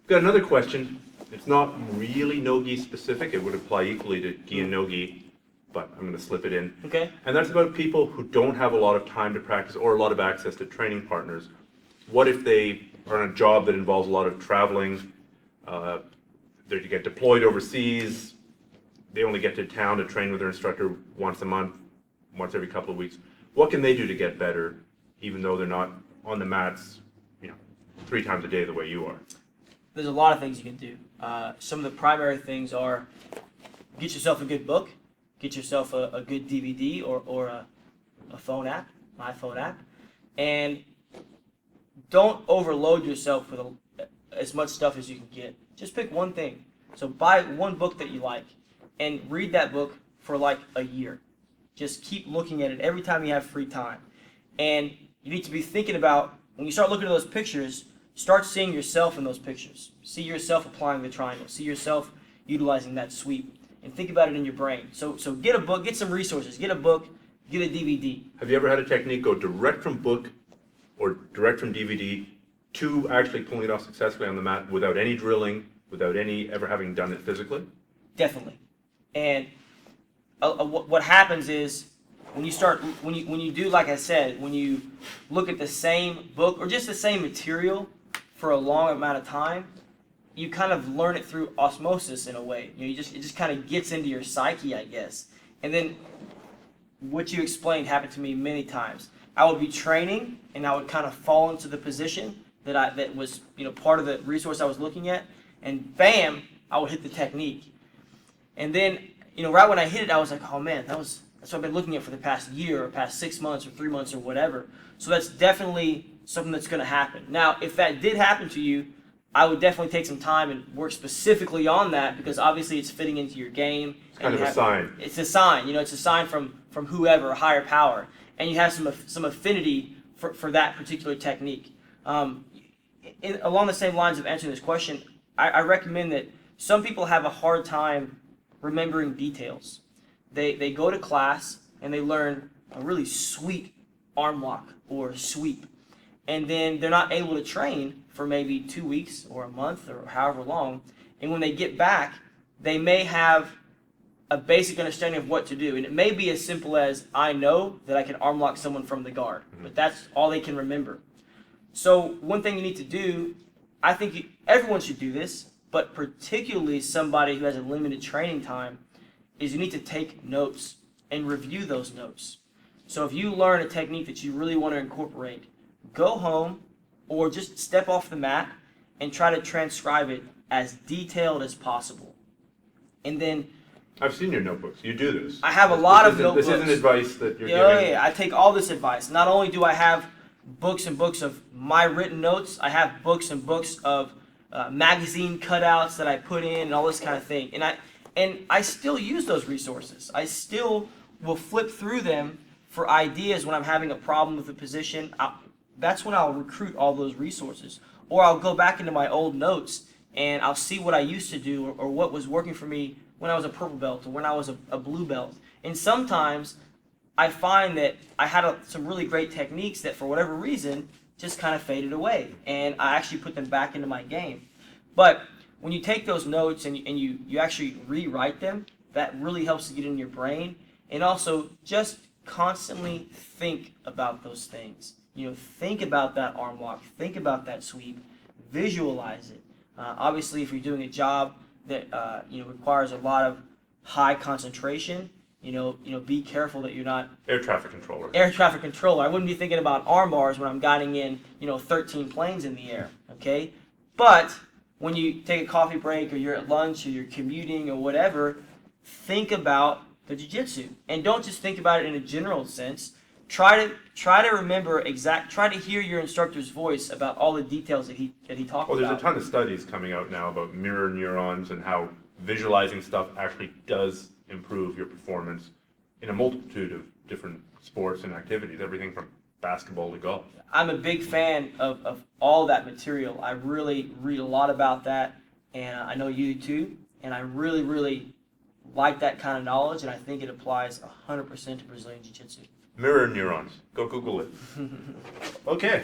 Got another question. It's not really no-gi specific. It would apply equally to gi and no-gi, but I'm going to slip it in. Okay. And that's about people who don't have a lot of time to practice or a lot of access to training partners. What if they are on a job that involves a lot of traveling? They get deployed overseas. They only get to town to train with their instructor once a month, once every couple of weeks. What can they do to get better, even though they're not on the mats, 3 times a day the way you are? There's a lot of things you can do. Some of the primary things are get yourself a good book, get yourself a good DVD or a phone app, my phone app, and don't overload yourself with as much stuff as you can get. Just pick one thing. So buy one book that you like and read that book for like a year. Just keep looking at it every time you have free time. And you need to be thinking about, when you start looking at those pictures, start seeing yourself in those pictures. See yourself applying the triangle. See yourself utilizing that sweep. And think about it in your brain. So get a book, get some resources. Get a book, get a DVD. Have you ever had a technique go direct from book or direct from DVD to actually pulling it off successfully on the mat without any drilling, without any ever having done it physically? Definitely. And what happens is when you do, like I said, when you look at the same book or just the same material for a long amount of time, you kind of learn it through osmosis in a way. It just kind of gets into your psyche, I guess. And then what you explained happened to me many times. I would be training and I would kind of fall into the position that was part of the resource I was looking at, and bam, I would hit the technique. And then right when I hit it, I was like, oh man, that's what I've been looking at for the past year or past 6 months or 3 months or whatever. So that's definitely something that's going to happen. Now, if that did happen to you, I would definitely take some time and work specifically on that, because obviously it's fitting into your game. It's kind of a sign. It's a sign. It's a sign from whoever, a higher power, and you have some affinity for that particular technique. Along the same lines of answering this question, I recommend that some people have a hard time remembering details. They go to class and they learn a really sweet arm lock or sweep, and then they're not able to train for maybe 2 weeks or a month or however long, and when they get back, they may have a basic understanding of what to do, and it may be as simple as, I know that I can arm lock someone from the guard, but that's all they can remember. So one thing you need to do, I think everyone should do this, but particularly somebody who has a limited training time, is you need to take notes and review those notes. So if you learn a technique that you really want to incorporate, go home or just step off the mat and try to transcribe it as detailed as possible. And then I've seen your notebooks. You do this. I have a lot of notebooks. This isn't advice that you're giving. Yeah, I take all this advice. Not only do I have books and books of my written notes, I have books and books of magazine cutouts that I put in and all this kind of thing. And I still use those resources. I still will flip through them for ideas when I'm having a problem with a position. That's when I'll recruit all those resources. Or I'll go back into my old notes and I'll see what I used to do or what was working for me when I was a purple belt or when I was a blue belt. And sometimes I find that I had some really great techniques that for whatever reason just kind of faded away, and I actually put them back into my game. But when you take those notes and you actually rewrite them, that really helps to get in your brain. And also just constantly think about those things. Think about that arm lock, think about that sweep, visualize it. Obviously, if you're doing a job that requires a lot of high concentration, be careful that you're not Air traffic controller. Air traffic controller. I wouldn't be thinking about arm bars when I'm guiding in 13 planes in the air. Okay, but when you take a coffee break or you're at lunch or you're commuting or whatever, think about the jiu-jitsu, and don't just think about it in a general sense. Try to remember try to hear your instructor's voice about all the details that he talked about. Well, there's a ton of studies coming out now about mirror neurons and how visualizing stuff actually does improve your performance in a multitude of different sports and activities, everything from basketball to golf. I'm a big fan of all that material. I really read a lot about that, and I know you do too, and I really, really like that kind of knowledge, and I think it applies 100% to Brazilian Jiu-Jitsu. Mirror neurons. Go Google it. Okay.